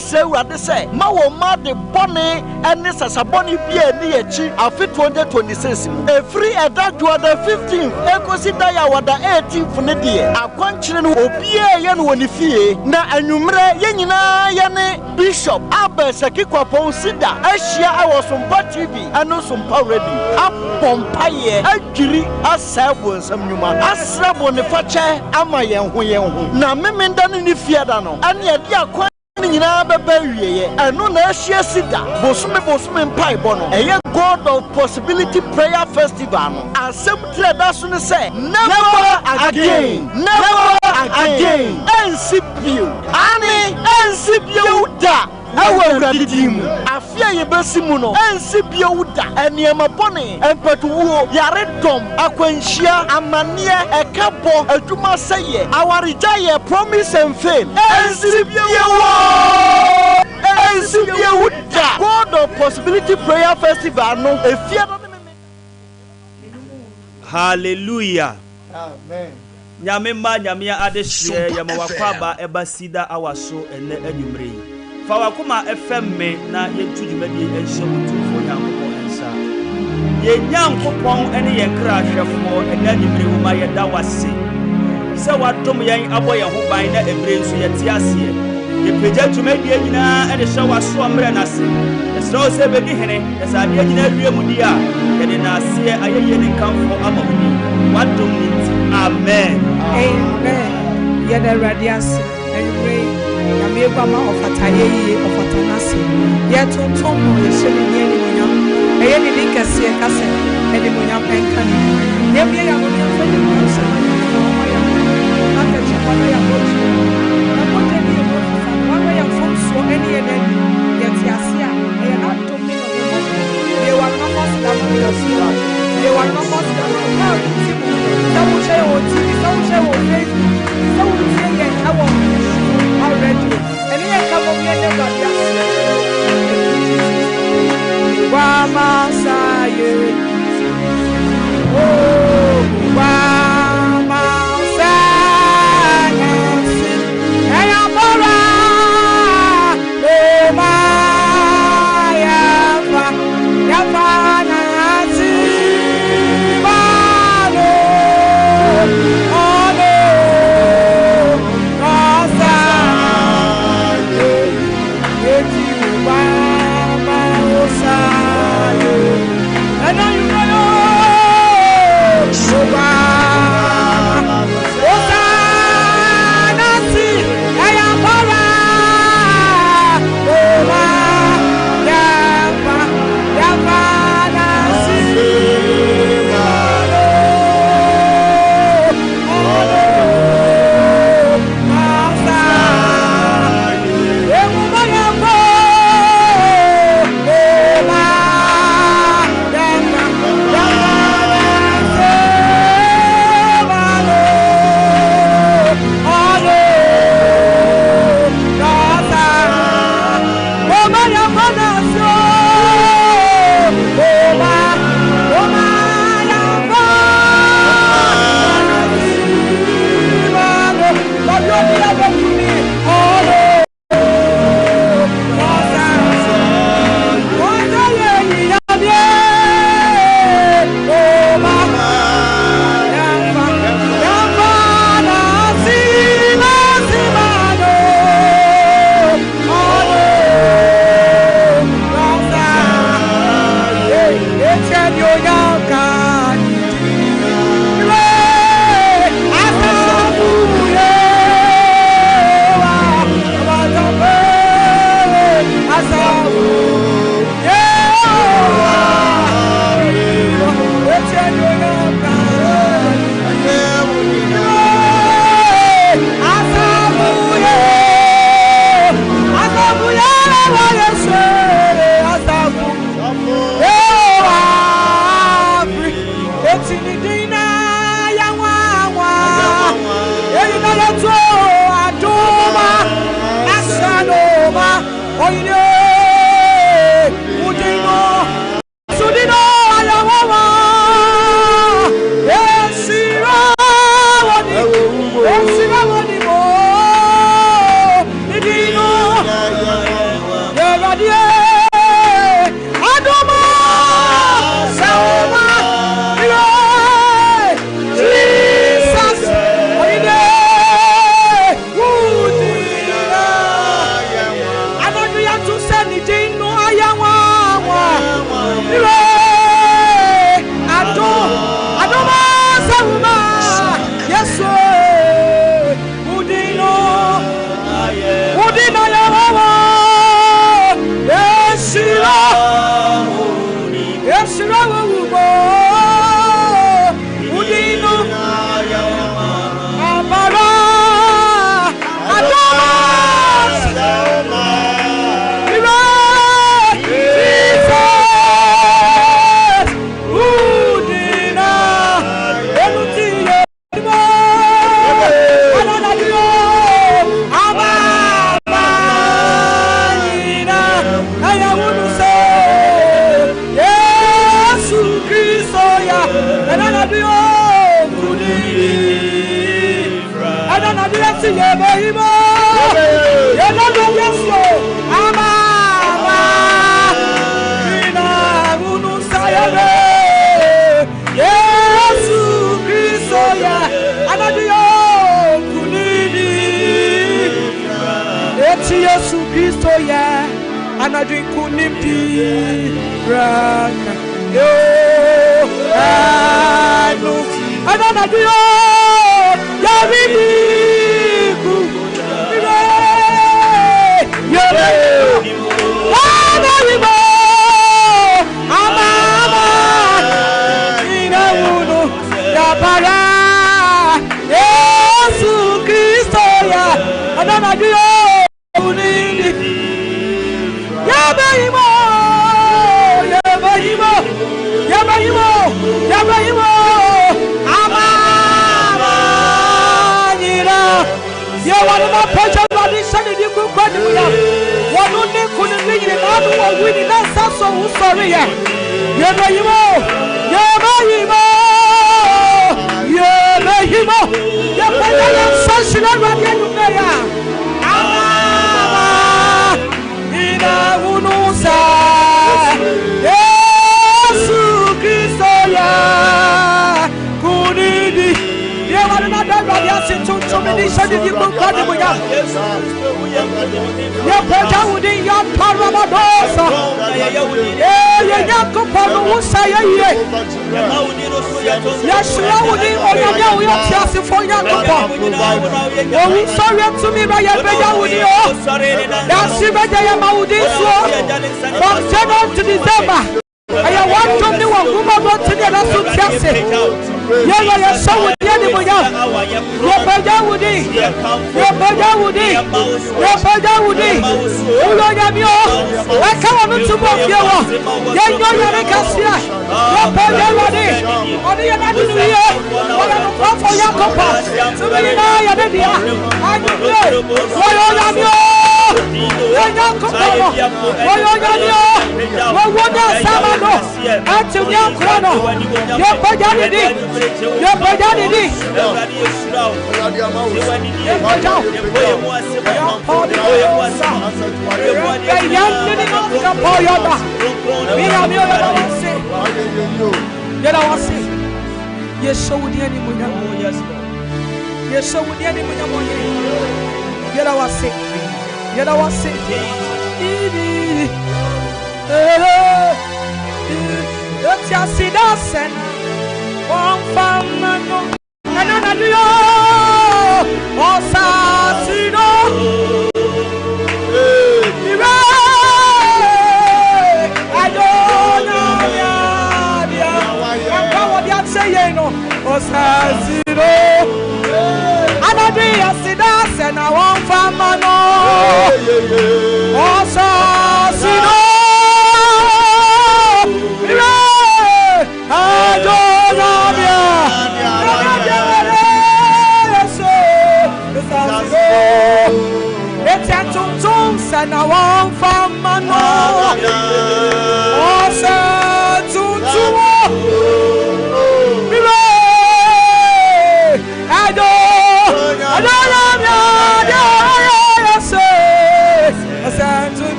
say urade say ma wo ma de bone ene sasabone bia ni echi afi 2026 every edadwo the 15th ekosi da ya wada 18th ne de akwankyere no obie ye no woni fie na anwumre ye nyina ye ne Bishop Abesakikwapo Cedar ahia awo Sompa TV eno Sompa Radio apompa ye adwiri asabo nsam nyuma asrabo ne fache ama ye ho na memenda ne fie da no ane ade akwa nyina beba wieye eno na ahia Cedar bosume mpai bono eye God of Possibility Prayer Festival no asem treda so ne say never again ensipio ani ensipio da awu gradidimu afia ye besimu no ensipio da eniema bone empetuwo yare dom akwanhia amane ekabo adwuma seye awarija ye promise and fail ensipio da God of Possibility Prayer Festival no efia no. Hallelujah. Amen. Nyamema nyamia adehye yamawakwaba eba Cedar awaso ene anwumre fa wakoma FM na yetudwumadi enhye mutufo nyankopɔ ensa ye nyankopɔn ene ye kra hwefo ene anwumre woma ye da wase se wadom yen abɔ ye ho ban na ebre nso ye te ase ye pagya tumadi nyina ene hye waso amre na se esro se bedi hene esa de nyina wie mudi a ye de na ase ayeye ne kanfo amahuni wadom ni. Amen. Amen. Yada radiance anyway. Yameba ma ofataye ofatanase. Yetontomo yesheli nyeni munya. Eyeni dikase kase edi munya penka ni. Yebye ya munya feli munya sama. Oya. Aka chipana ya botu. Na bote ni botu fa. Wana ya fonso eni eni. Yetiasia. Eya na tomi no mo. Ye wa no mo sta mo yo siwa. Ye wa no mo sta mo. Don't say what TV, don't say what Facebook, don't say it. I want already. And here come on, never Wama Saye. Oh, Wama Saye. And I'm oh, my Yafa.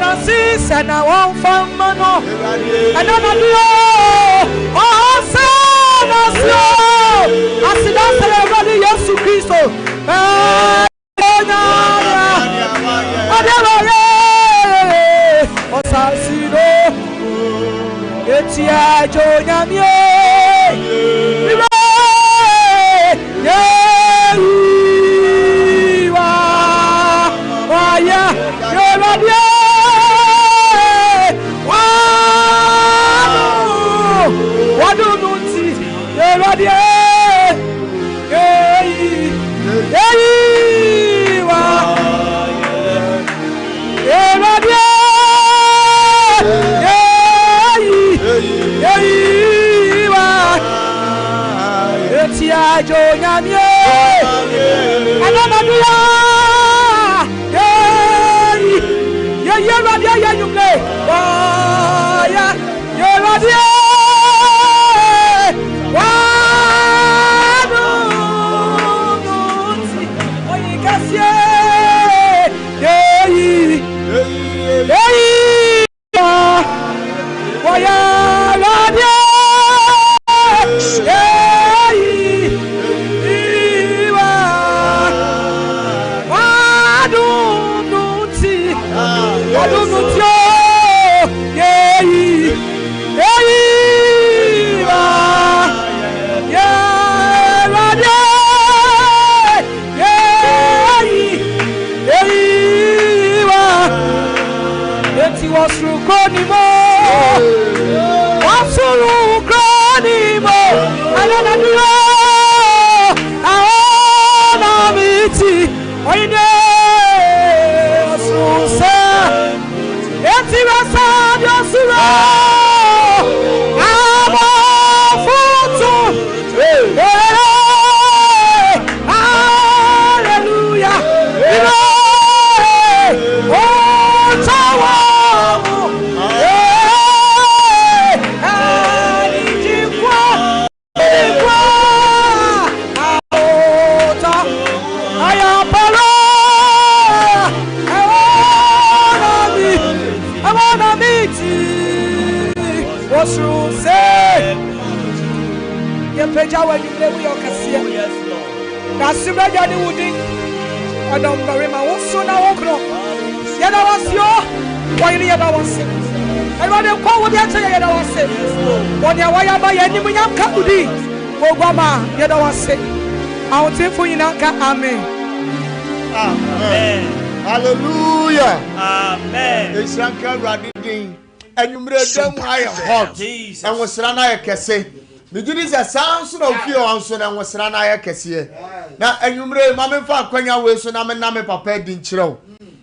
Francis and I won't find Mano. And I do. Oh, son, I see that everybody, yes, Christo. Etia Jonyamie Waya Yoradia Wadu Nunti Yoradia Etia Jonyamie Ananadia Yeah Radia ya nyumle Waya Ya Radia Wadu Nunti Oyikasie Waya Radia Amen. Hallelujah. Amen. Esranka radidin. Enumre dem high hot. And was rana kese. Me did this a sound so of fear on so and was rana kese. Now enumre mame fa kwanya we so na me papa din chiro.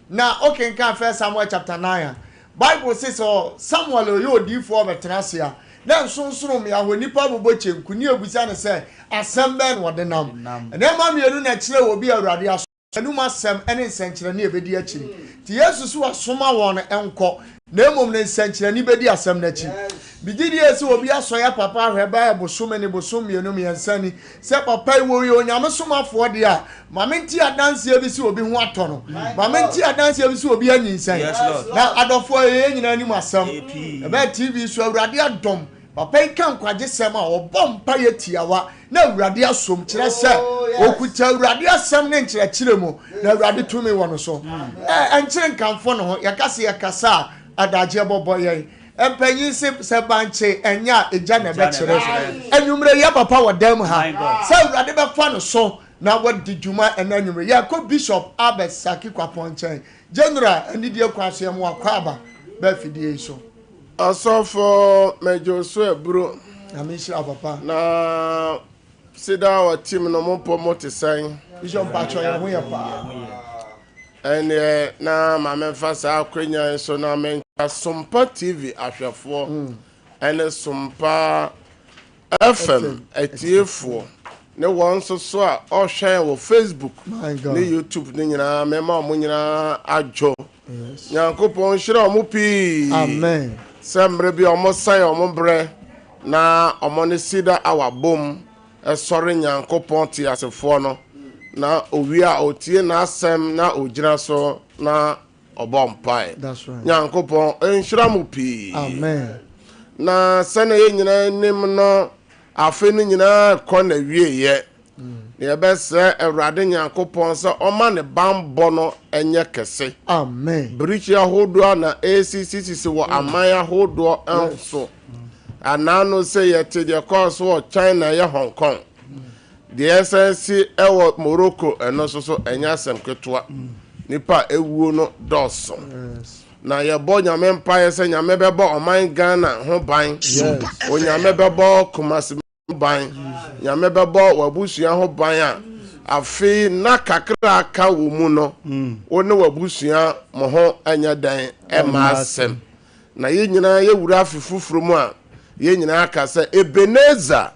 Now okay can first Samuel chapter 9. Bible says oh Samuel you di for betrasia. Then so me a nipa bobo chenku ni ebusa ne say asem ben wo de nam. And then ma mienu na kire obi awurade aso. Enum asem ene nsenkyere na ebedi akiri. Ti Yesu so asoma won enko. Na emom ne nsenkyere ni bedi asem na akiri. Bigidi ese obi aso ya papa ahweba ebosom ne bosom mienu miensani. Se papa wo yi onyame somafo de a ma menti adanse ebi si obi ho ato no. Ma menti adanse ebi si obi anyinsan. Na adofo ye nyina anim asem. Ebe TV so awurade adom. Papa kan kwaje sem a obompa ye tiawa na awurade asom kire se okuta awurade asem ne nkire kire mu na awurade tumi wono so enkire nkamfo no ho yakase yakasa adaje bobo ye empanyin se banche enya eja na be kire enumre ya papa wodam ha se awurade be fa no so na wadi djuma enanumre ya ko bishop Albert Saki kwaponchen general anidie kwaso mu akwaba be fidie so Asofo mejo so ebro amishira papa na Cedar wa team no mo promote san bishop pacho ye ho ye pa na mama fasa akwenya so na men Sompa TV ahwefo Sompa FM etiefo ne won so a ohwen wo Facebook ne YouTube ne nyina mema mo nyina ajo Nyankopon hira omo pi amen sembre bi omo sai omo bre na omo ne Cedar awabom esore Nyankopon ti asefo no na owi a otie na asem na ogyina so na obompae that's right nyankopon enhyira mu pi amen na sene ye nyina nim no afe no nyina kɔ na wieye ne bese Awurade nyankopon se ɔma ne bambɔ no enye kese amen birichi ahodo na ACCC wo aman ahodo enso anano se yete de course wo China ye Hong Kong the SNC ewo Morocco eno so enya sem ketoa nipa ewuo no doso na ye bo nyame mpa se nyame bebo oman Ghana ho ban onyame bebo Kumasi ban nyame bebo wabusua ho ban a afi na kakra aka wo mu no woni wabusua mo ho anya dan ema asem na ye nyina ye wura afifufuru mu a ye nyina aka se Ebenezer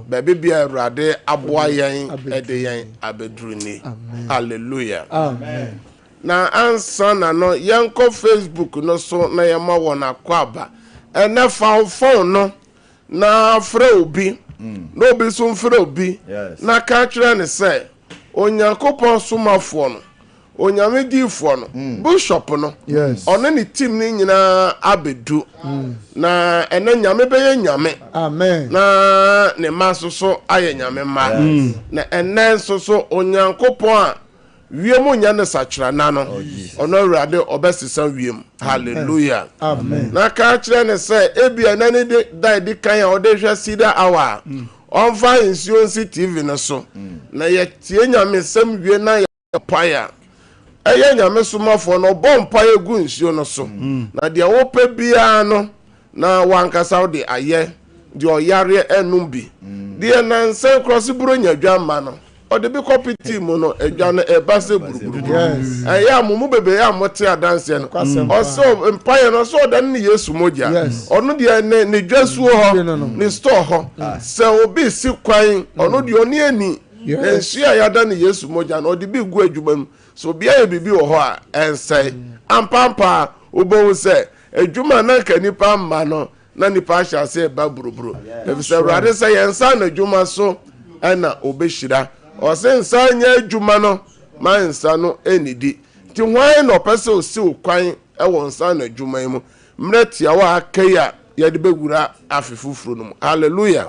baby bia Awurade aboa yen ede yen abeduru ni hallelujah amen na ansa na no yanko Facebook no so na yema wona kwaba ene fa phone no na frɛ obi no obi so frɛ obi na ka kyerɛ ne sɛ onyankopɔn somafo no onyame difo no bishop no ono ne team ni nyina abedu na ene nyame beye nyame amen na ne masoso aye nyame ma na ene soso onyankopɔn a wiemu nya ne sachira na no ono Awurade obesisa wiem hallelujah amen na ka kire ne se ebia na ne di kan ya ode hwa Cedar hour on fa insurance TV no so na ye tie nyame sem wie na ye paya eye nyame somafo no bompa egu nsuo no so na de wo pa bia no na wankasa de aye de oyare enum bi de na nsen cross buro nyadwa ma no ode bi copy team no adwa no e ba se buruburu eye amumu bebe ya mote adanse no oso empire no so dan ne Yesu moja ono de ne dwasuo ho ne store ho se obi si kwan ono de oni ani ensia ya dan ne Yesu moja no ode bi gu adwuma so bia ye bibi wo ho a ensai ampampa obo se adwuma na kanipa ma no na nipa sha se ba buruburu efise Awurade se yensa na adwuma so ana obeshira o se nsa nya adwuma no ma nsa no enidi ti hwan no pese o si kwan e wo nsa na adwuma mu mretia wa akaya ye de begura afifufuru no hallelujah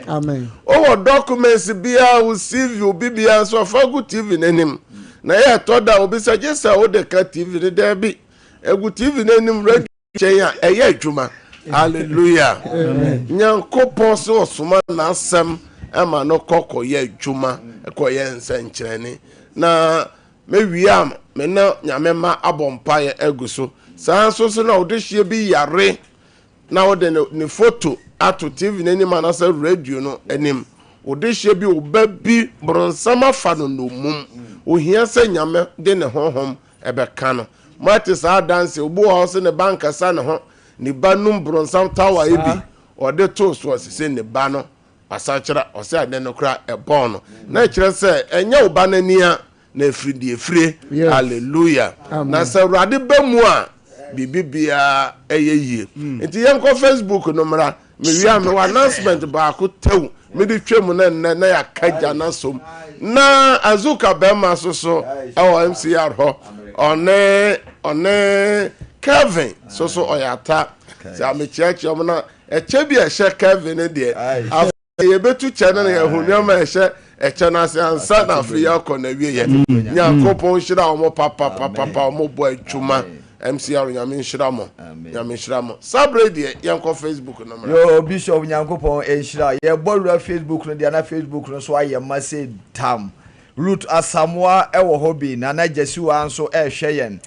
amen o documents bia o CV obi bia so fagu TV nanim na ye toda obi se jesa o de ka TV ne da bi egu TV nanim radio chen a eye adwuma hallelujah nyankopon so osoma na asem ama no kokko ye adwuma ekoye nsenkyerene na mewiam me na nyame ma abompa ye eguso saa so na odehie bi yare na ode ne photo ato TV nanim na sa radio no anim odehie bi oba bi bronsama fa no mum ohia se nyame de ne honhom ebeka no mate saa dance obu ho se ne banka sa ne ho ne banum bronsam tower ebi ode to so se ne ba no asachira ose ade no kra ebon no na kire se enya oba nania na efridie frie hallelujah na se Awurade bamu a bibibia eyeye enti yenko Facebook no mra me wia me wa announcement ba ko tew me de twem na ya kaja na som na azuka bema so ewo MCR ho one Kevin so oyata se amechiachi omna eche bi ehye Kevin de ye betu chana na ehunwa ehye eche na se ansa na afri yakọ na wiye nyankopon hira omo papa omo bo adwuma MCR nyame nshiramo sabre de yanko Facebook no mra yo bishop nyankopon enshira ye borura Facebook no de na Facebook no so aye mase tam root asamoa ewo hobi na na jesiwa anso ehwe yen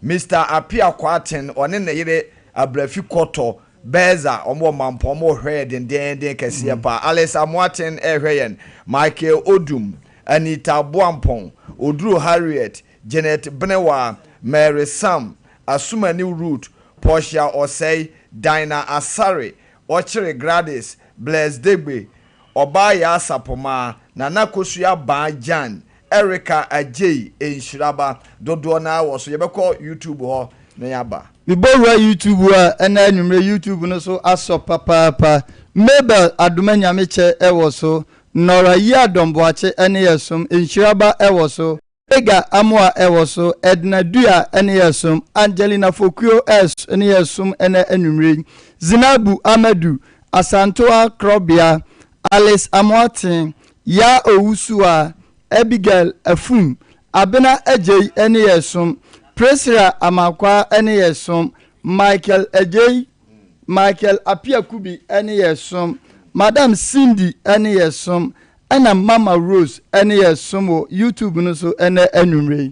Mr. Apia Kwaten one ne yire abrafi koto Beza omo mampo omo hwe den kese pa Alex Amwaten ehwe yen Michael Odum Anita Boampon Oduru Harriet Janet Benewa Mary Sam Asumani Root Portia Osei Dina Asare Ochire Gladys Bless Degbe Obaya Sapoma Nana Kosua Bajan Erica Ajay Enshiraba dodo na wo so yebekọ YouTube ho na yaba Bibora YouTube a na anwumre YouTube no so aso papa Mabel Adumanyame che ewo so Nora yi adomboache ene yesum Enshiraba ewo so Ega Amoa Ewoso, Edna Dua Eniasum, Angelina Fokuo S Eniasum Ene Enumri, Zinabu Amadu, Asantoa Krobia, Alice Amoatin, Ya Owusua, Abigail Efum, Abena Ejay Eniasum, Presira Amakwa Eniasum, Michael Ejay, Michael Apiakubi Eniasum, Madam Cindy Eniasum, Ana Mama Rose Eniasum, YouTube no so ene enumre.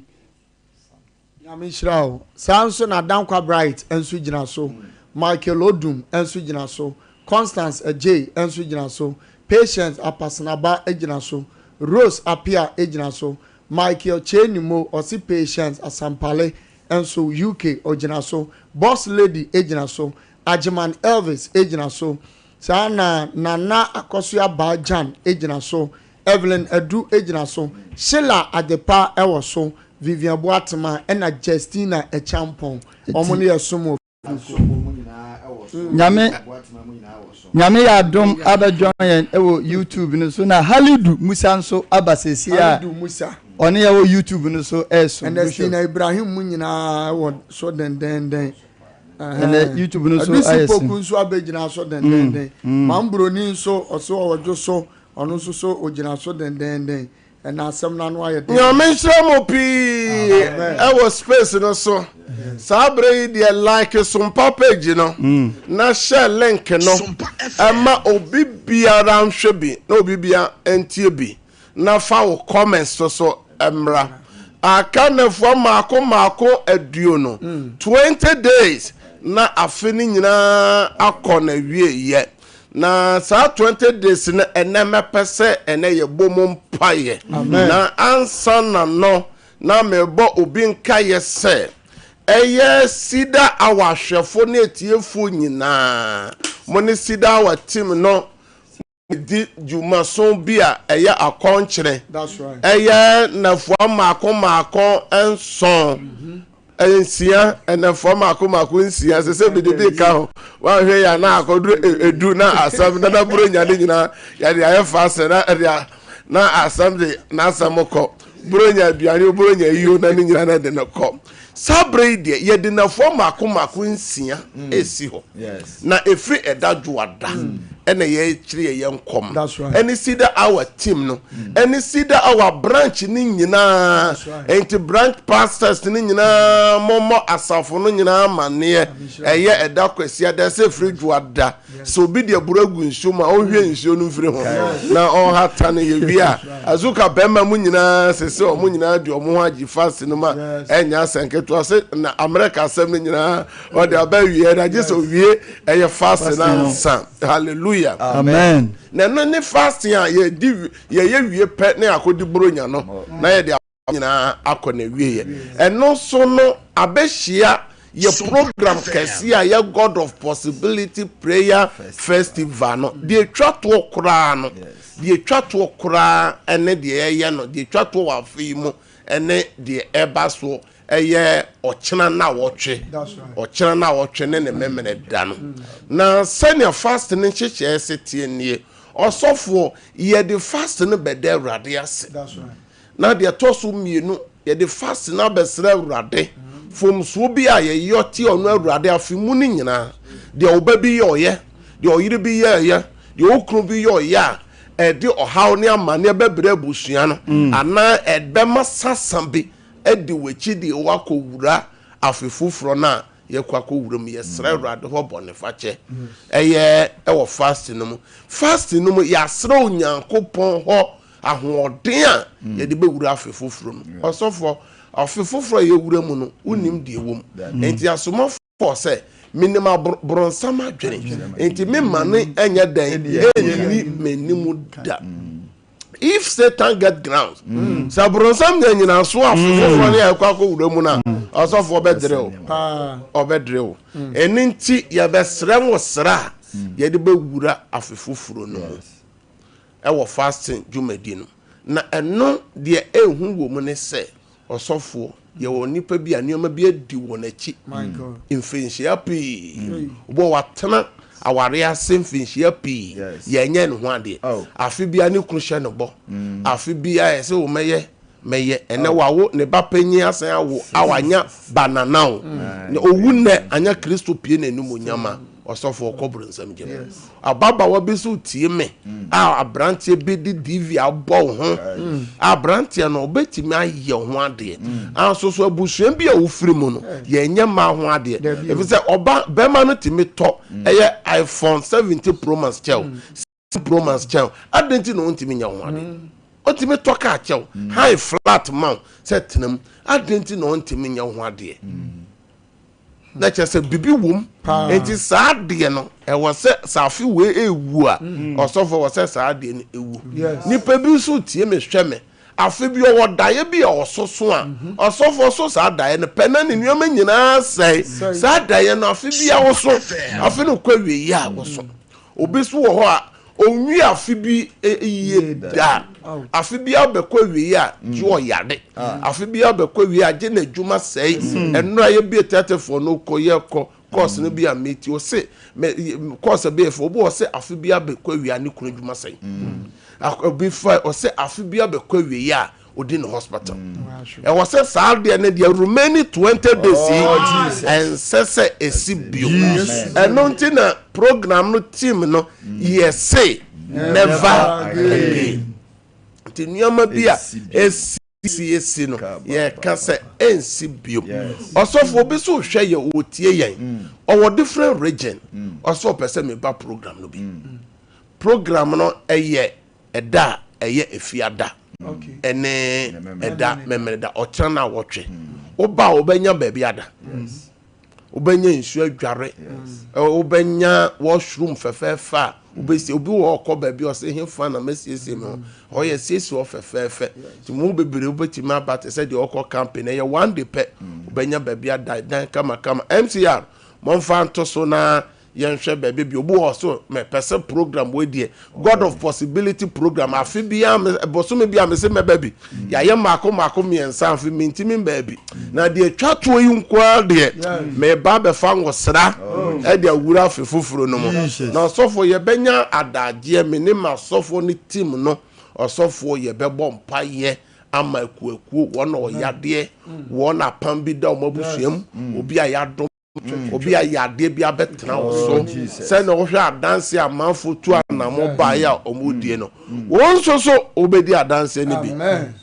Yamishrawo, Samson Adankwa Bright ensu gyina so, Michael Odum ensu gyina so, Constance Ejay ensu gyina so, Patience Apasanaba egyina so, Rose Apia egyina so, Michael Chenimo osi Patience Asampale enso UK ogyina so, Boss Lady egyina so, Ajiman Elvis egyina so, Sana Nana Akosua Bajan egyina so, Evelyn Edu egyina so, Sheila Adepa ewo so, Vivian Boatema ena Justina Echampon omoni esumo Nyame ya dom abajon yen ewo YouTube no so na Halidu Musa nso abasesi a Halidu Musa oni ewo YouTube no so eso and Sina Ibrahim mu nyina wo so den and YouTube no so ayesi poku nso abegyina so den mambroni nso oso ojo so ono nso so ogina so den and asem na no aye den mention mo pi e space no so sabre dey like Sompa page no na share link no ama obi biara nhwe bi na obi bia entie bi na fa wo comments so emra aka na fo maako aduo no 20 days na afeni nyina akọ na wie ye na saa 20 days na eneme pese ene ye bomom paye na ansa na no na mebo obi nka ye se eye Cedar awahwefo na etiefo nyina mo ne Cedar awa team no di jumason bia eye akonkyere that's right eye na fo maako enson ensia ena form akoma nsia se bi de ka ho wa hwe ya na akodu edu na asam na buro nyane nyina ya de aye fast na asam de na asamko buro nya aduane buro nya yiyo na nyina na de no ko sabre de ye de na form akoma nsia esi ho na efri edadwoada ena ye kire ye nkom eni Cedar our team no eni Cedar our branch ni nyina enti branch pastors ni nyina momo asafo no nyina mane eye eda kwasi ada se fridwoada so bi de buragu nsu ma o hwe nsu no mfiri ho na on hata ne ye bia azuka bema mu nyina sese o mu nyina de o mu agi fast no ma enya senketo ase na America asem ni nyina o de abawie na je so wie eye fast na nsa hallelujah amen na no ne fasting a ye di ye wie pe na akodi bronya no na ye de nyina akọ na wie ye eno so no abehia ye program kesi a ye God of Possibility Prayer Festival no de twato kura no de twato kura ene de ye no de twato wa afimu ene de eba so eye ochena na wotwe ochena na wotwe ne memene da no na senior fast ne cheche setie nie osofo ye de fast ne bede urade ase na de toso mienu ye de fast na besra urade fom so bi a ye yoti onu urade afimu ni nyina de obabi ye oye de oyire bi ye de okru bi ye oye e de ohaw ne amane bebre busua no ana edbema sasambi edi wechi di wako wura afefufro na ye kwako wuram ye sra urade ho bonifache eye ewo fast no mu ya sra onyankopon ho ahoden a ye de be wura afefufro no osofo afefufro ye wura mu no unim de ewom enti asoma for say minima bronsama dwene enti memma ne enya dan eni menimu da if Satan get grounds sabronsam nyina so afofo ne akwako wuramu na osofo obedrew eninti ya besrem wosra ye de be wura afefufuro no e wo fasting jumadi no na eno de ehu wo mu ne se osofo ye wo nipa bi anioma bi adi wo na chi my god infensia pi wo watena aware asemfinhia pi ye nya ne ho ade afi bia ne kru hye ne bo afi bia ye se wo meye meye ene wawo ne ba panyi asan awo awanya banana o ne owu ne anya Kristo pie na enum onyama osofo okobru nsam gye ababa wa bi so tie me abrantie bi di DV abo ho abrantie no obetimi aye ho ade ansoso abusuan bi a wofiri mu no ye nyama ho ade efi se oba bema no timi to eye iPhone 70 Pro Max chel Pro Max chel adenti no ntimi nya ho ade otimi to ka chel high flat mount setnam adenti no ntimi nya ho ade na chese bibi wom enti saade no e wo se safi we ewu a osofo wo se saade no ewu nipa bi so tie me hwe me afi bi o daye bi o soso a osofo so saade no pena ne nuama nyina sai saade no afi bi a wo so afi no kwa wie ya wo so obi so wo ho a onwi afi bi iye da afi bi abekwa wie a jo yade afi bi abekwa wie a je na djuma sei eno aye bi etatefo no koye ko course no bi a meti o se course be fo obo o se afi bi abekwa wie a ne kunu djuma sei obi fa o se afi bi abekwa wie a odi no hospital e was say Saturday na the remaining 20 days and sese esibio and nonti na program no team no yes never again tinyama bia esi no ye ka se ensibio osofo bi so hwe ye otie yen owo different region osofo pese me ba program no bi program no eye eda eye efiada okay ene eda memeda ochana wotwe oba obenya baabi ada yes obenya nsu adware obenya washroom fefefa obesi obi wo okọ baabi o se hemfa na masiesie me ho ye siesie o fefefe ti mu bebere obeti ma bat se de okọ campaign ye one day pe obenya baabi ada dan kama MCR monfa nto so na yenhwe bebe bi obu so me pese program we die God of Possibility program afi bia boso me bia me se me baby ya ye mako miensa afi mintimi baby na de twato yi nkwa de me ba be fa ngosra e de awura afi fufuro no mo na sofo ye benya adaje me ne ma sofo ni team no osofo ye be bompa ye ama ekueku wona oyade wona pambi da omabusuam obi ayado obi ayade bia betena so se na wo hwe adanse amanfo tu anamo ba ya omudie no won so obedi adanse ni bi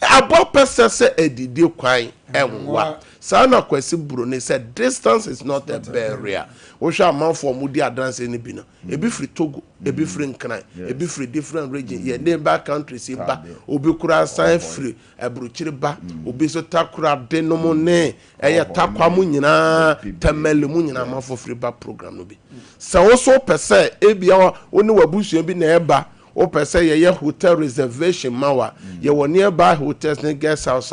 abo pese se edidi kwan enwa sana kwesi buro ne said distance is not a barrier wo hwe amanfo omudi adanse ni bi no ebi free Togo ebi free Nkran ebi free different region ye neighbor countries ba obi kura san free ebruchiri ba obi so takura de no mo ne eye takwa mu nyina tamale mu nyina amanfo free ba program no bi se wo so pese ebia oni wabusu bi na eba o pese ye hotel reservation mawa ye wo nearby hotels ne guest house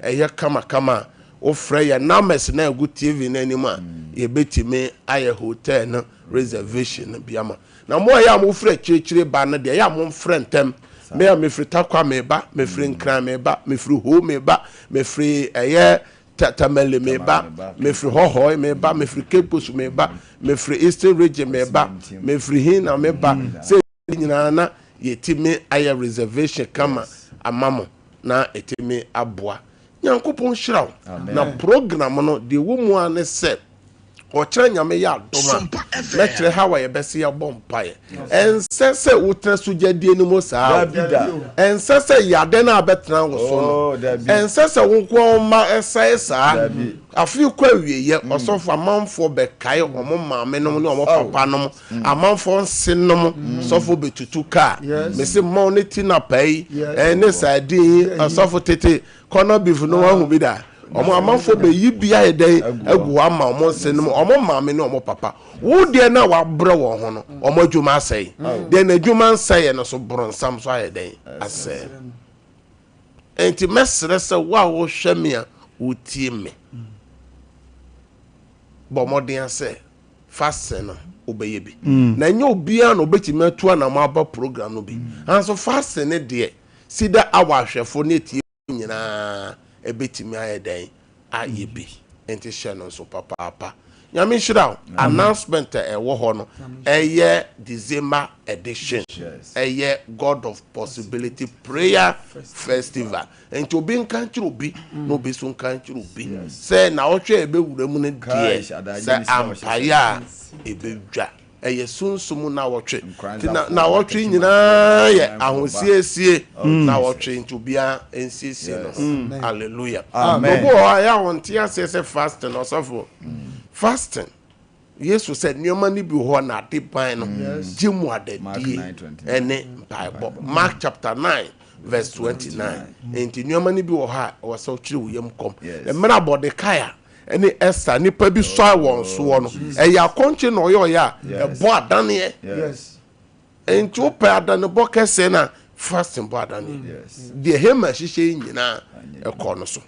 eye kama o frɛ ya numbers na egu TV na anima ye betime aye hotel na reservation biama na mo ya mo frɛ kirikiri ba na de ya mo frɛ ntem me ya me frɛ takwa me ba me frɛ Nkran me ba me frɛ ho me ba me frɛ eye tatamele me ba me frɛ hohoi me ba me frɛ Kepos me ba me frɛ Eastern region me ba me frɛ hina me ba se nyina na yetime aye reservation kama amamo na etime aboa Yankopon shiraw na program no de wo mu ane se o kire nyame ya adoma na kire hawa ye bese ya bompae ensese wotra sujadie ni mo saa ensese yade na abetena wo so no ensese wonko ma esa afi kwa wieye osofo amanfo be kai omo maame no ne omo papa no amanfo nsenom sofo betutu ka mese mo ne tina pai ne sadi osofo tete kono bifu no hu bi da omo amanfo be yibia eden agu ama omo nsenom omo maame ne omo papa wo de na wa bre wo ho no omo adwuma asai de na adwuma nsai no so bronsam so ayeden asai enti mesre se wa wo hwemia wo tie me bo modern say fasting no obeye bi na nya obia no obetime atu na maba program no bi anso fasting ne de Cedar awahwefo ne tie nyina ebetime ayeden ayebi enti hye no so papa nyame shira announcement e wo ho no eye December edition eye God of Possibility Prayer Festival enti obi nkan kire obi no be so nkan kire obi say na wo hwe ebe wura mu ne die say ampaya ebedwa eye sunsumu na wo hwe na wo hwe nyina ye ahosiesie na wo hwe nti obia ensiesie no hallelujah amen obo ya wonte ase fasting osofo fasting Jesus said nyoma ni bi ho na de ban no jimu adadie ene bible Mark chapter 9 verse 29 enti nyoma ni bi wo ha wo so kire wo yam kom emra bodekaya ene Esther nipa bi so won so no eya konche no ya ebo adane enti o pe adane bo kese na fasting bo adane de hema hihye nyina ekono so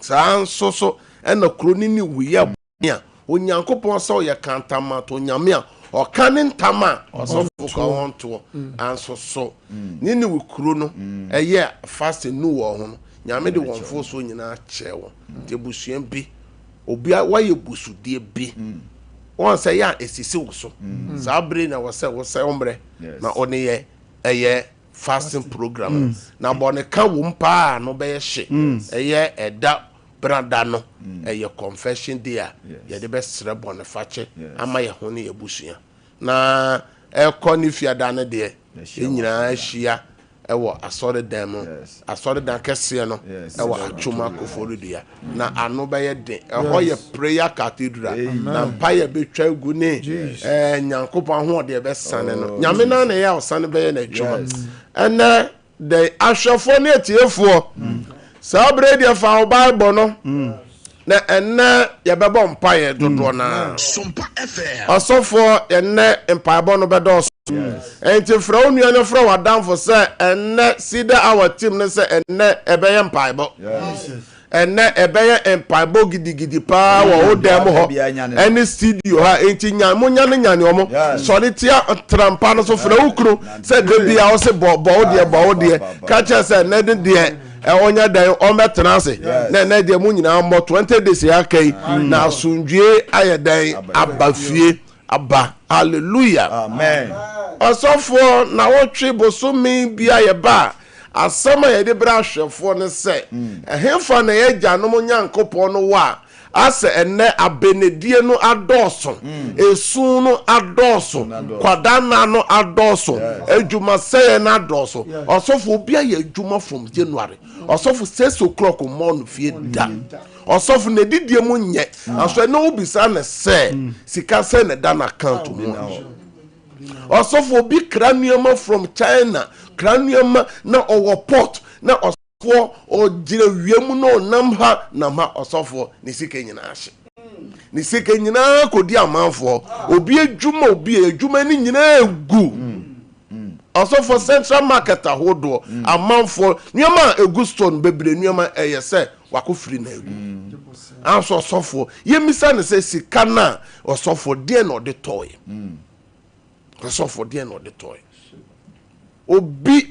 san so ena kroni ni wiye bia onyankopon so ye kantama to nyame a okane ntama osofo ka won to anso so ni wi kuro no eye fasting nu wo ho no nyame de won fo so nyina chewo te busuan bi obi waye busudie bi won say ya esisi wo so sabre na wo say ombre na one ye eye fasting program na bone ka wo mpa no be hye eye eda brada no eye confession dia ye de be sere bone fache ama ye ho ne ye busua na ekoni fiada ne de enyina hia ewo asore dem asore dan kese no ewo atwoma koforidua na ano be ye de eho ye prayer cathedral na empire betwa gu ne nyankopon ho de be sane no nyame na na ya osane be ye na atwoma ene de ahwefo ne etiefo sabre de fa bible no na ene ye bebo mpaye dodo na Sompa FM asofo ene mpaye no be do enti fra onua no fra wadamfo se ene Cedar our team ne se ene ebeye mpaye ene ebeye mpaye gidigidi pa wo odem ho ene studio ha enti nyamunya ne nyane omo solitia trampa no so fra ukru se de bia wo se bo de ka che se ne de onya dan o metrase na de mu nyina mo 20 days ya kai na asundwe ayedan abafie aba hallelujah amen osofo na wotwe bosumi bia ye ba asama ye de bra hwefo ne se ehemfa na ye gyanom nyankopon no wa ase ene abenedie no adoso esu no adoso kwadana no adoso ejuma seye na adoso osofo bia ye ejuma from January osofo 6 o'clock morning fie da osofo ne didie mu nye aso na obisa ne se sika se ne da na account mu osofo bi kranioma from China kranioma na owo port na for o jire wiemu no nam ha na ma osofo ni sike nyina ahye ni sike nyina kodi amanfo obi ejuma ni nyina egu osofo Central Market ahodo amanfo nyama egu stone bebre nyama eyese wakofiri na egu anso osofo yemisa ne se sika na osofo de na ode toy osofo de na ode toy obi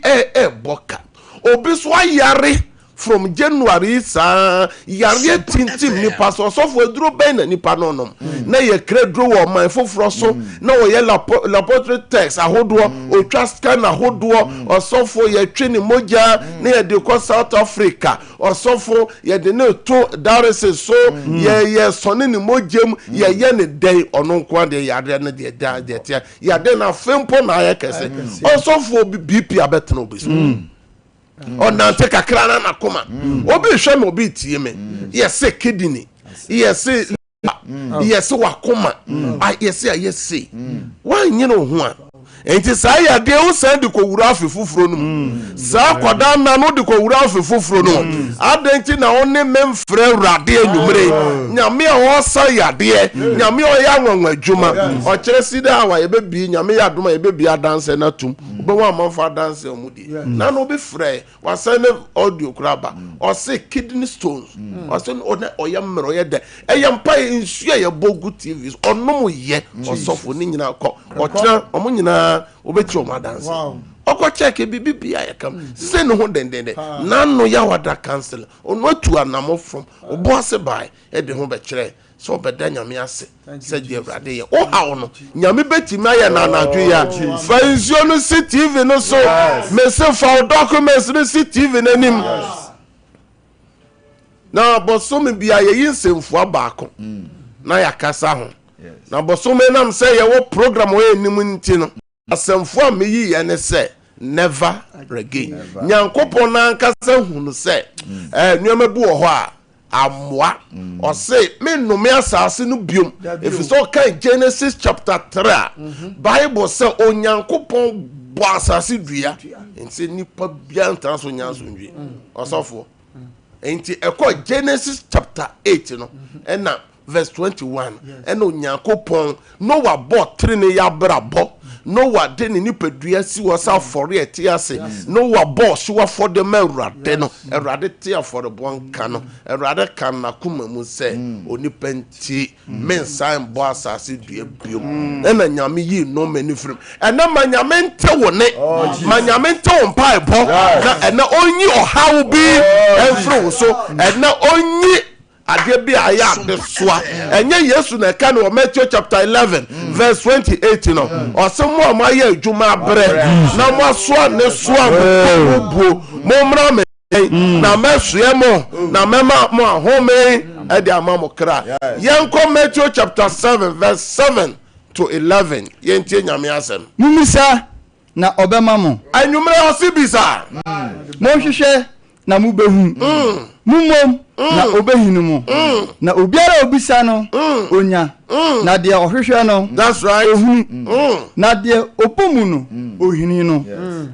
boka obi so ayare from January sa yare tintim ni pastor so for duro ben na nipa no no na ye kredro wo man foforo so na wo ye laboratory tests ahodo o trust can ahodo o so for ye twe ni moja na ye de ko South Africa o so for ye de na to darese so ye sone ni mojem ye ne den ono nko de yare na de da de tia ya de na fempo na ye kese o so for BP abetena obi so ona take akra na koma obi hwe me obi tie me yes kidney yes yes wakoma yes wan nyina ho a enti sa ya de o san de ko wura afefufuro no sa koda na no de ko wura afefufuro no adenti na one memfre rade anumre nyame a o sa ya de nyame o ya nwanwa adwuma o kire Cedar wa ye bebi nyame ya doma ye bebi adanse na tum obo wa manfa danse omudi na no be frɛ wasan audio kraba o se kidney stones o se o ya mmero ye de eyampa nsu ye bogu TV onom ye osofo ni nyina kɔ o kire omo nyina obeti o madanse oko check bibia ya kam se no ho dendende na no ya wada cancel onu atu anamo from obo ase bai e de ho be kire so beda nyame ase se di awrade ye o hawo no nyame betimi aye na anadwe ya fa nsuo no si TV no so me se fa documents no si TV nanim na bosom bia ye yinsemfu abaako na yakasa ho na bosom nam se ye wo program wo enim nti no asemfu a meyi ye ne se never again nyankopon na nkasa hunu se nuama bu wo ho a amwa or say me no me asase no biom if so kan Genesis chapter 3 Bible say onyankopon bo asase dua nti nipa bia ntanso nyanso ndwi osofo enti eko Genesis chapter 8 no na verse 21 ena onyankopon Noah bo trine ya brabo Noah de ni nipadua si wo sa fore etiase Noah bo so wa for de mawrade no erade te afore bonka no erade kan na kuma mu se onipenti men san bo asase dua biom ena nyame yi no mani frim ena manyame nte wo ne manyame nte wo mpa ebo na ena onyi ohawo bi enfro so ena onyi ade bi aya de soa enye Yesu na ka no Matthew chapter 11 verse 28 no osemo amaye adwuma bre na mo soa ne soa buo mo mra me na mesue mo na mema mo ahome e de amamo kra yenko Matthew chapter 7 verse 7 to 11 yentie nyame asem mumisa na obema mo anwumre osibisa mo hwehwe na mu behu mumom na obehinu mu na obiara obisa no onya na de ohwehwe no that's right na de opomu no ohini no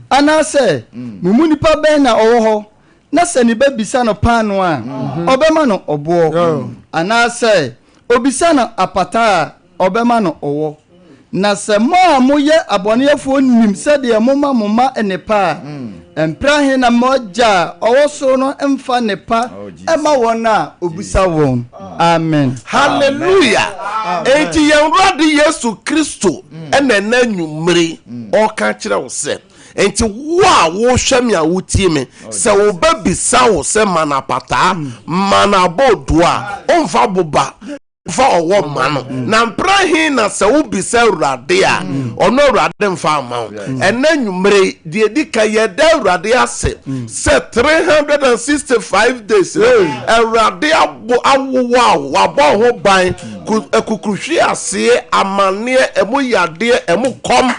anase mumu nipa ben na owo na se ni babisa no pano a obema no obo anase obisa no apata obema no owo na se mo amoye aboneyefo nim se de moma enepa emprahe na moja owoso no emfa nepa ema wona obisa won amen hallelujah enti yenrade Yesu Kristo enena nwumre o ka kire wo se enti wo hwemi a wotie me se wo babisa wo se manapata manabodua omfa boba fa owo mano na mprahin na se wo bisa urade a ono urade mfa amawo ena nwumre de edika ye da urade ase se 365 days urade awo abo ho ban ekukuhwe ase amane emu yade emu kom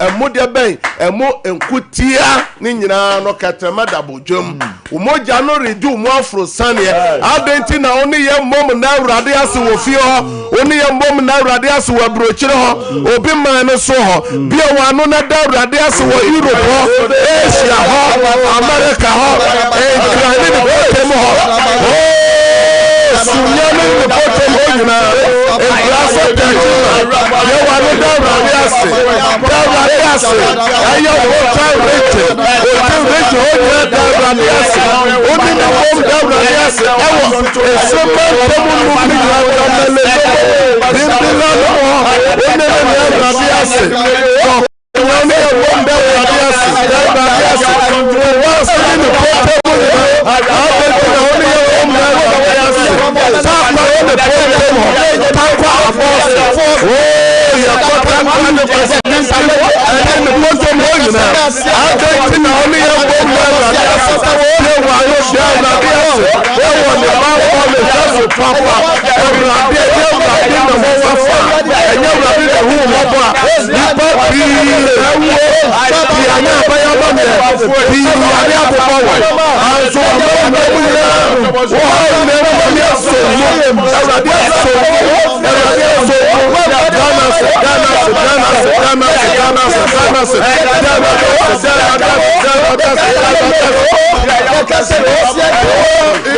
emu de ben emu enkutia ni nyina no katama dabodwom umoja no redu mu afro sane adenti na oni ye mom na urade ase ofie ho oni ye mom na urade ase wo brochire ho obi man no so ho bia wano na da urade ase wo Europe ho Asia ho America ho Ukraine ni botem ho sunyame ni botem ho nyina ebraso tajima ye wano da urade ase ayo wo time rate ho nyina da urade ase oni na mom da urade ase ewo esema tomu nu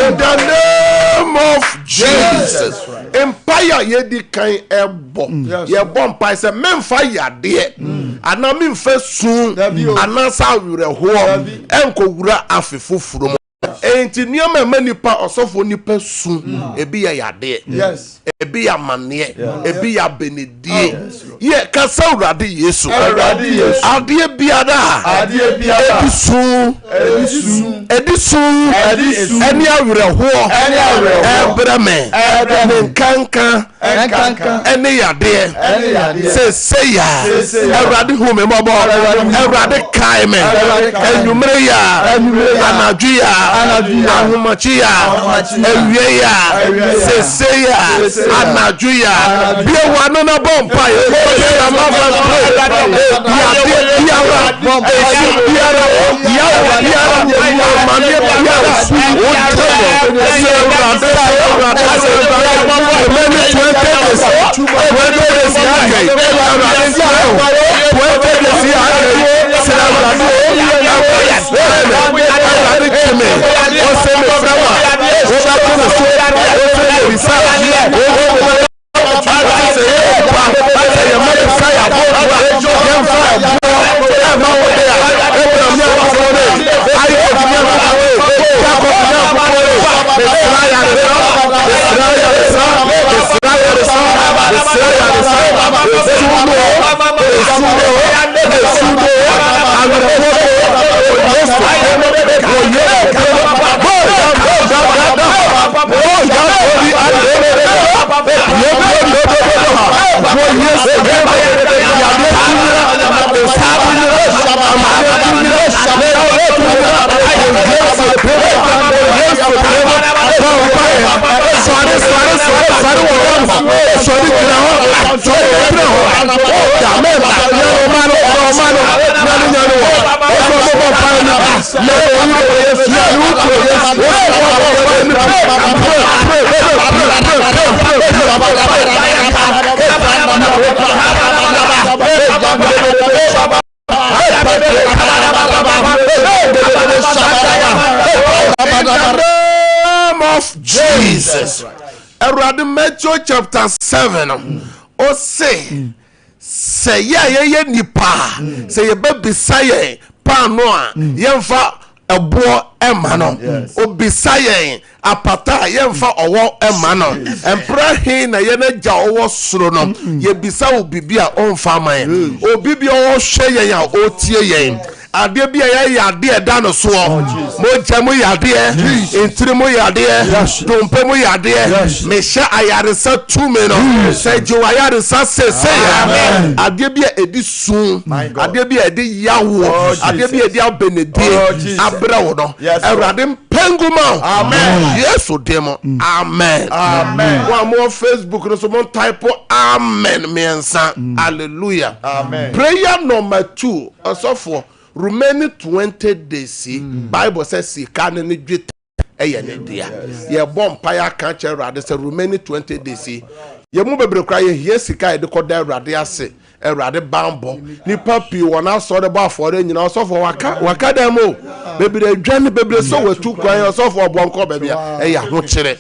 in the name of Jesus. Empire yedi kan ebo ye bom pa se memfa yade ana memfa sun ana sa wure ho enkowura afefofuro enti nioma manipa osofo nipa sun ebi ya yade yes ebi ebi ya mane ebi ya benedie ye kasa urade Yesu ade biada edisu eni awreho ebreme nkanka eni yade se ya urade hu me mobo urade kai me enumre ya anadwi ya ahomachi ya ewie ya se ya anadwi ya bie wanu na bompa ya mama Jesus. Matthew chapter 7. O say ye nipa say ye baby say pa no a yemfa ebo ema no obisa ye apata yemfa owo ema no empra he na ye na gya owo soro no ye bisa obibi a onfa man obibi owo hwe ye a otie ye ade bia ya ade da no so mo jamu yade entire mo yade dompe mo yade me sha ayaresa tume no se jo ayaresa sese ade bia edi sun ade bia edi yawo ade bia edi abenedie abrawo no awrade penguma amen yeso demo amen wa mo Facebook no so mo type amen mensa hallelujah amen. Prayer number 2 asofo remaining 20 days. Bible says sika ne ne dwet eye ne dia ye bom pa ya ka che Awurade say remaining 20 days ye mu bebre kra ye hie sika e de koda Awurade ase Awurade bambo nipa pi wona so de ba afore nyina osofo waka dem o bebre dwane bebre so watu kwan osofo obonko be bia eye ho kire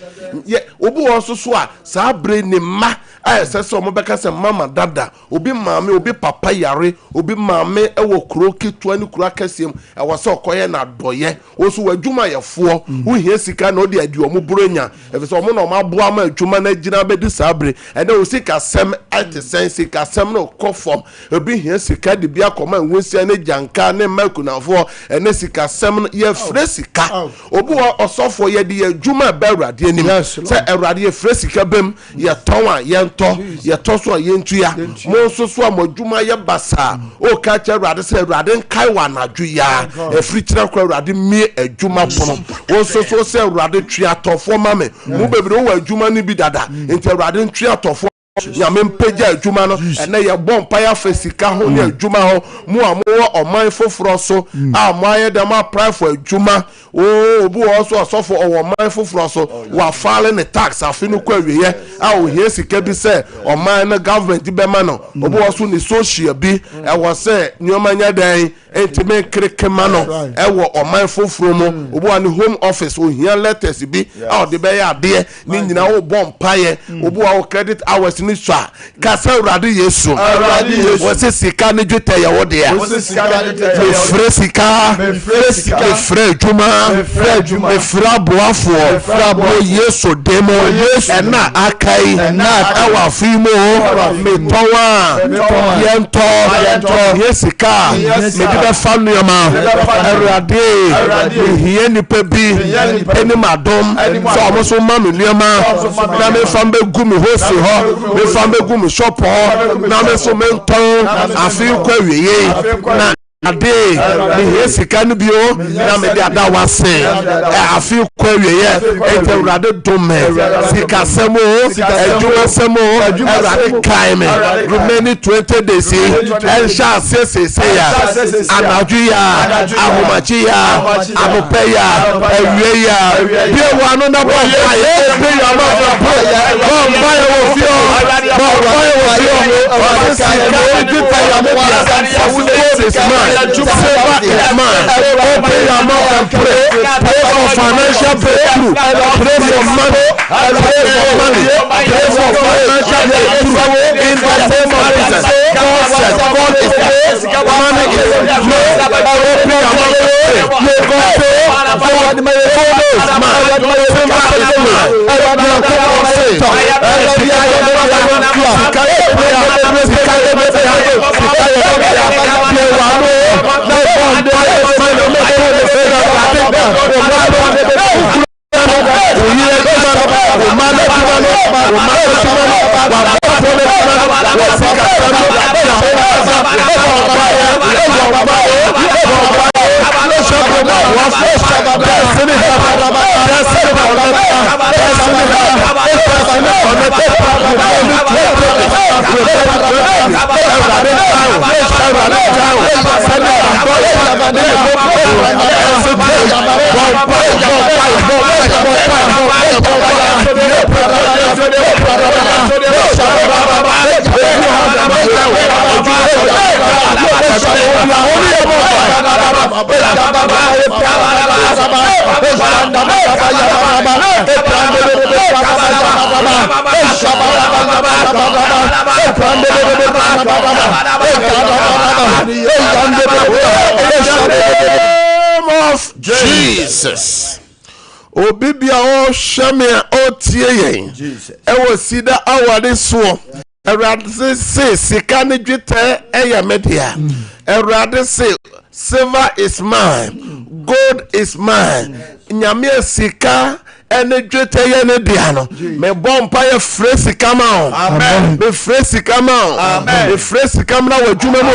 ye obu wo so a sa bre ni ma ayesese omo beka se mama dada obi maame obi papa yare obi maame ewo kuro ketua ni kuro akasiem ewo se okoye na doye oso wadwuma yefo wo hie sika na odi adi omo buronya efese omo na omo aboa ma adwuma na gina bedi sabre ene o sika sem ate sense ka sem no kofom obi hie sika de bia koma nwosia ne janka ne makunafo ene sika sem ye fresika obi osofo ye de adwuma ba Awurade anim se Awurade ye fresika bem ye tonwa ye ye toso yentu ya mo soso amadwuma ye basa o ka cha Awurade se Awurade nkai wa nadwu ya efri kira kwa Awurade mi adwuma pono wo soso se Awurade twa atofo mame mo bebre wo adwuma ni bi dada enti Awurade ntwa atofo nyame mpagya adwuma no ene ye bom pa ya fasika ho ne adwuma ho mu amowo oman foforo so amoye dem apply for adwuma obu also asofo oman foforo so wa file ne tax afinu kwa wiye o hie sika bi se oman na government be ma no obu also ne social bi e wo se nyoma nya dan entime krekema no e wo oman foforo mo obu ani home office o hia letters bi o de be ya de ni nyina wo bom pa ye obu o credit hours ni so a ka se urade yesu wo se sika ni dwetɛ ya wo de a me frɛ sika me frɛ dwuma me frɛ boafo yesu demo ɛna akai ɛwa fimo me towa yento yesika me de fa nuama urade hie ni pebi eni madom so omo so ma me nuama na me fa be gu me hosi ho me fa be gu me shop ho na me so me nton afi kwa wiye na ade me yesika no bio na me de ada wase afi kwa wiye ente urade dome sika semo ejuwa semo urade kai me remaining 20 days en sha se ya anaju ya ahomachi ya amope ya ewie ya bio wa no na bo ya be ya ma bo ya wo fio open your mouth and pray for financial breakthrough, pray for money, pray for financial breakthrough in the name of Jesus. God says God is there, money is flow. Open your mouth and pray. God is of Jesus. Obibia o shame o tie yen. E Cedar awade so. Erade say sika ne dwetɛ ɛyɛ media. Erade say silver is mine, gold is mine. Nyame sika ene dwetɛ yɛ ne dia no. Me bompa ye fresi kama o. Amen. Me fresi kama o. Amen. Me fresi kamra wa dwuma no.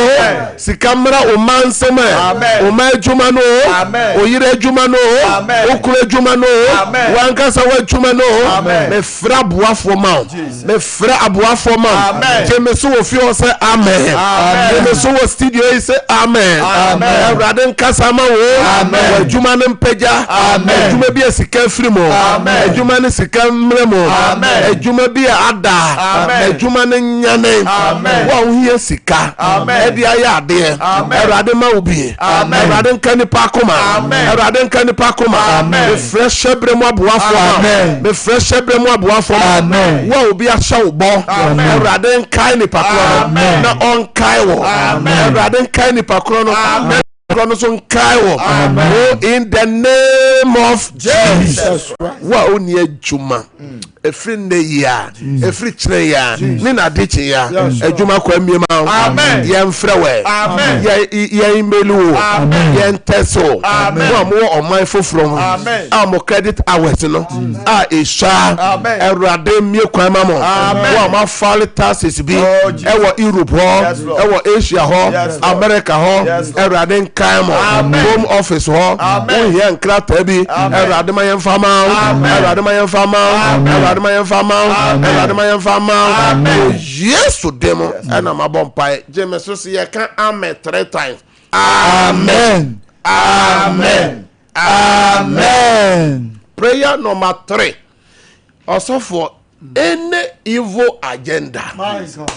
Sikamra o mansema. Amen. O ma dwuma no. Amen. O yire dwuma no. Amen. O kure dwuma no. Amen. Wankasa wa dwuma no. Amen. Me fra boafo ma. Me fra aboafo ma. Amen. Ke me so ofi o say amen. Amen. Ke me so wo studio say amen. Amen. Awurade nkasa ma wo. Amen. Wa dwuma no mpagya. Amen. Dwuma bi asika firi mo. Amen. Ejuma ne sika mremo. Amen. Ejuma bi ada. Amen. Ejuma ne nyane. Amen. Wa ohie sika. Amen. Edi aya ade. Amen. Erade ma obi. Amen. Erade nka ni pakoma. Amen. Erade nka ni pakoma. Amen. Me fresh bremo aboafo. Amen. Me fresh bremo aboafo. Amen. Wa obi ahya wo bo. Amen. Erade nka ni pakoma. Amen. Na on kai wo. Amen. Erade nka ni pakoma no. Amen. Oh, in the name of Jesus. Wa oni ejuma efri ne ya efri kire ya ni na de che ya ejuma kwa mie ma amen ye mfrewe amen ye imelu ye nteso wa mo oman foforo a mo credit hours no a esha erade mie kwa ma mo wa ma fall taxes bi e wo Europe ho e wo Asia ho America ho erade kaimo home office ho won here nkra tabi erade ma yen fama erade ma yen fama erade ma yen fama erade ma yen fama yesu demo na ma bompai jemeso se ye kan amen 3 times amen amen amen. Prayer number 3 also for any evil agenda. My God.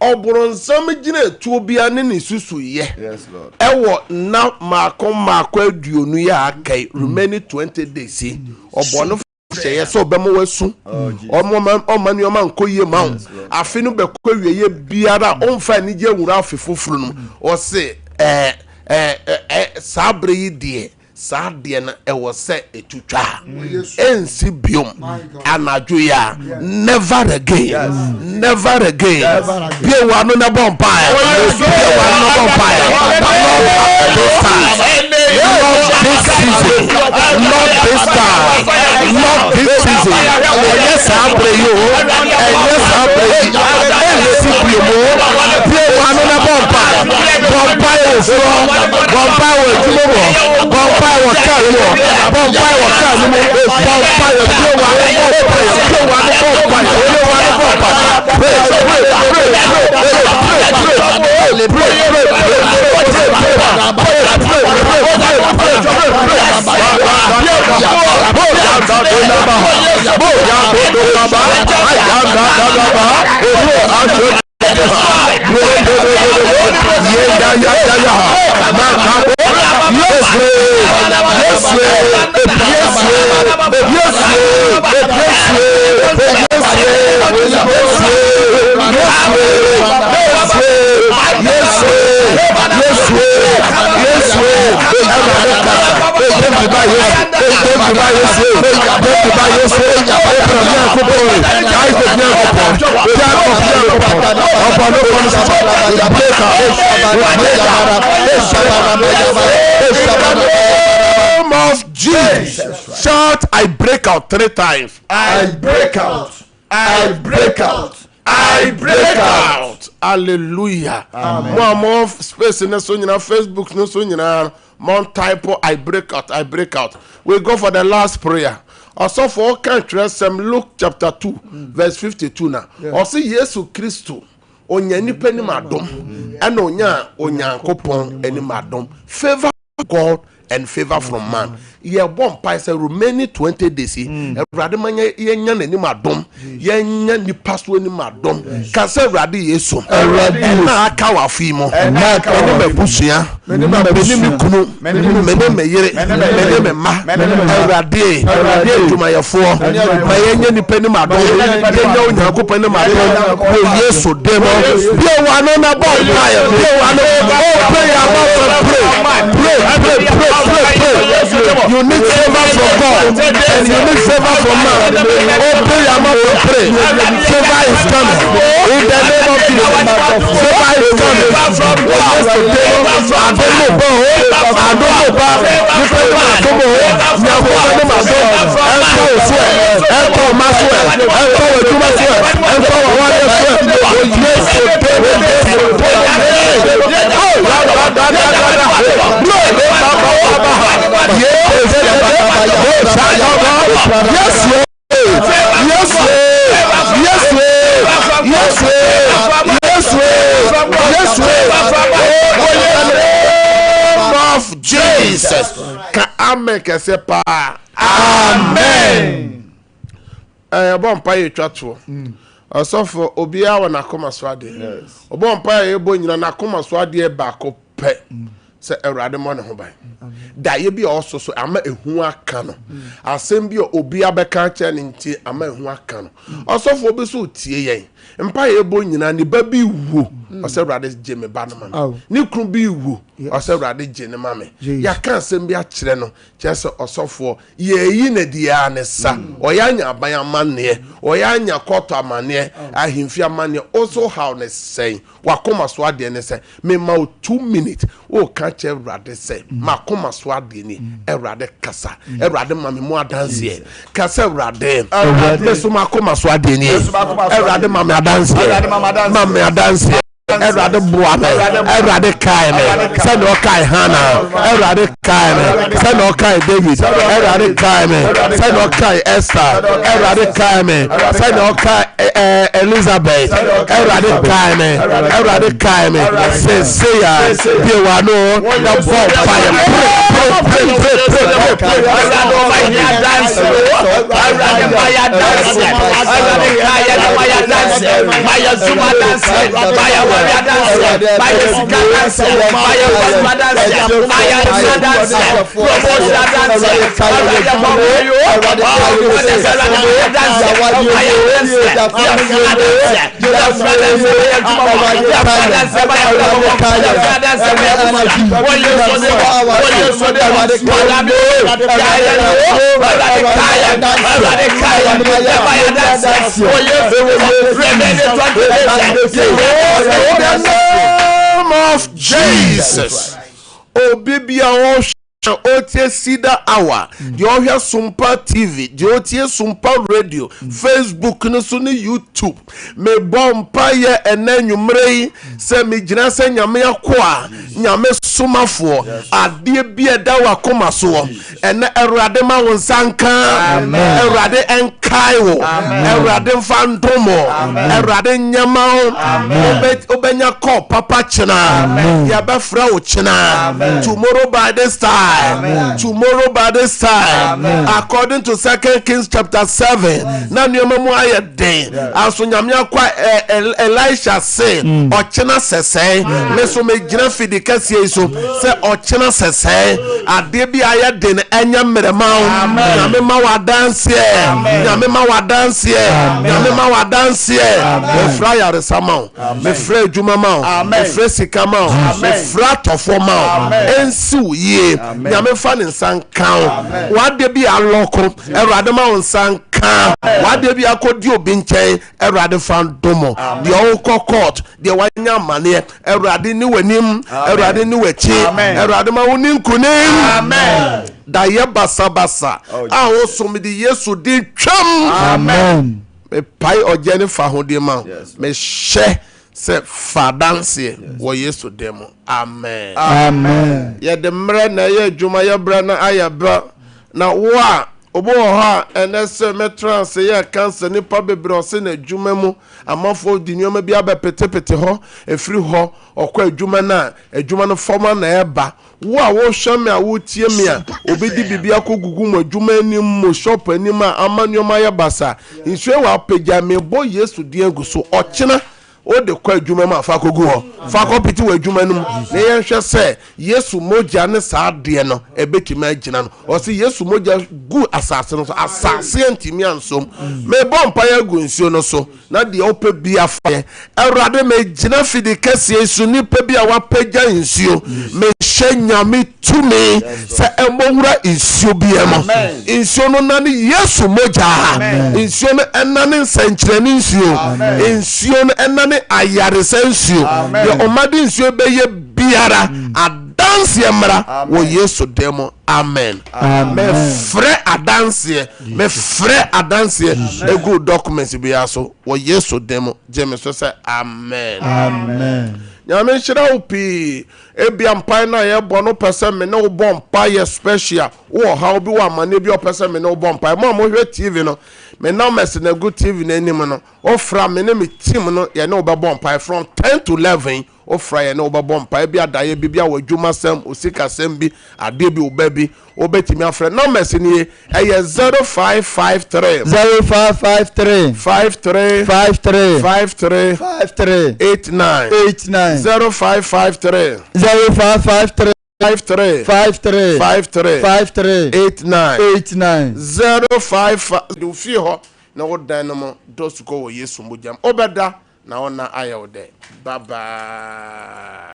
Obronsam gina tuo bia ne ne susu ye. Yes Lord. Ewo na maako aduonu ya akai remaining 20 days. Obono Say so bemo wesu. Omo nneoma nko yie ma wo. Afi no bekọ wieye biara onfa ni je wura afefofuru no. O se sabre yi de saade na ewo se etutwa. Ensi biom anadwo ya never again. Never again. Be wa no na bonfire. Be wa no na bonfire. Not this time. Not this season. Yes, I pray you. Yes, I pray you. Of Jesus. Shout, I break out 3 times. I break out. I break out. I break out. Hallelujah. More space in the Facebook, no so more type I break out. I break out. We go for the last prayer. Also for all countries, Luke chapter 2, verse 52 now. Also Yesu Christo. Onya nipa ni madom. And onya kopon eni madom. Favor of God and favor from man. Ye bon pa say remaining 20 days. Erade manya yenya ni madom. Yenya ni paso ni madom. Ka say erade Yesu. Erade na aka wa fi mo. Na aka wa me busua. Meni me kunu. Meni me yere. Meni me ma. Erade tumayefo. Ma yenya ni pe ni madom. Yenya onya ko pe ni madom. Yesu demo. Be wa no na bon fire. Be wa no pray about pray. You need favor from God and you need favor from man. Open your mouth and pray. Favor is coming. In the name of Jesus. Favor is coming. Of Jesus. Amen. Amen. Bon pa ye twatwo. Osofo obia wa nakoma so ade. Obon pa ye bo nyina nakoma so ade ba ko pe. Se Awurade mo ne ho ban. Da ye bi also so ama ehu aka no. Asem bi obi abeka cha ne nti ama ehu aka no. Osofo obi so tie yen. Mpa ye bo nyina ne ba bi wo. Ose Awurade je me ba no ma. Ni kru bi wo. Ose Awurade je ne ma me. Ya kan asem bi a kire no. Chese osofo ye yi ne dia ne sa. Oya nya aban amane. Oya nya koto amane. Ahimfi amane. Also how ne say. Wakoma so ade ne say. Me ma 2 minutes. O ka che Awurade say. Makoma so ade ni. Awurade kasa. Awurade ma me mo adanse e. Kasa Awurade. Awurade so makoma so ade ni. Awurade ma me adanse. Ma me adanse. Erade boame, erade kai me, se no kai Hannah, erade kai me, se no kai David, erade kai me, se no kai Esther, erade kai me, se no kai Elizabeth, erade kai me, erade kai me, say ya, be wano, na bomb fire, pray. of Jesus. Oh, baby, I Otie Cedar Hour, the Ohia Sompa TV, the Otie Sompa Radio, Facebook, Nusuni YouTube. Me bompire and then you may say me jinase nyame kwa nyame suma for adie bia dawa koma so and erade ma wonsanka erade enkaiwo erade mfandomo erade nyama obenya ko papa chena ya ba fra wo chena tomorrow by this time. Tomorrow by this time, according to 2 Kings chapter 7, na nyamamu aye den aso nyamya kwa Elisha say ochena sese me so me gina fidi kase so say ochena sese ade bi aye den enya mmerema nyame ma wadanse nyame ma wadanse nyame ma wadanse me fra yare sama me fra adwuma ma me fra sika ma me fra tofo ma ensu ye nyame fa ne nsankan wade bi aloko erade ma nsankan wade bi akodi obi nchen erade fa ndomo de o court de wanya mane erade ni wanim erade ni wachi erade ma woni nkunim amen da ye basa a wo som de Yesu di twam amen me pai ojene fa hode ma me hye se fadanse wo Yesu demo amen amen ye de mre na ye adwuma ye bra na ayabra na wo a obo ha enese metrans ye cancer ni pa bebre se na adwuma mu amafo di nyoma bi abepetepete ho efiri ho okwa adwuma na adwuma no forma na eba wo a wo hwame a wo tie me a obedi bibia kogugu mu adwuma anim mo shop anim a amanyoma ye basa nsuwe wa pagya me bo Yesu di agu so ochena o de kwa adwuma ma fa kogu ho fa ko piti wa adwuma num na ye hwe se Yesu moja ne saa de no ebetimi agina no o se Yesu moja gu asase no so asase antimi ansom me bompa ya gu nsuo no so na de opa bi afa Awurade me gina fidi kase Yesu ni pa bi a wapagya nsuo me hye nyame tumi se emowura nsuo bi emo nsuo no na ne Yesu moja nsuo no enane nsankyerani nsuo no enane ayare sensio ye omadi nsuo beye biara adanse emra wo Yesu demo amen me frɛ adanse a good documents bi aso wo Yesu demo jeme so say amen nyame shira upi ebia mpai na ye bɔ no pese me no bɔ mpai ye special wo ha obi wa mane bi o pese me no bɔ mpai mo hwe TV no me now mess na good TV na anim no ofra me ne me team no ye no be bɔ mpai from 10 to 11 ofra ye no be bɔ mpai bi adaye bi bia wadwuma sem osika sem bi ade bi oba bi obetimi afra now mess ni ye 0553 0553 53 53 53 53 89 0553 0553 53 53 53 53 89 89 05 do fi ho na wo dan no mo do su ko wo Yesu mojam obeda na ona ayewde bye bye.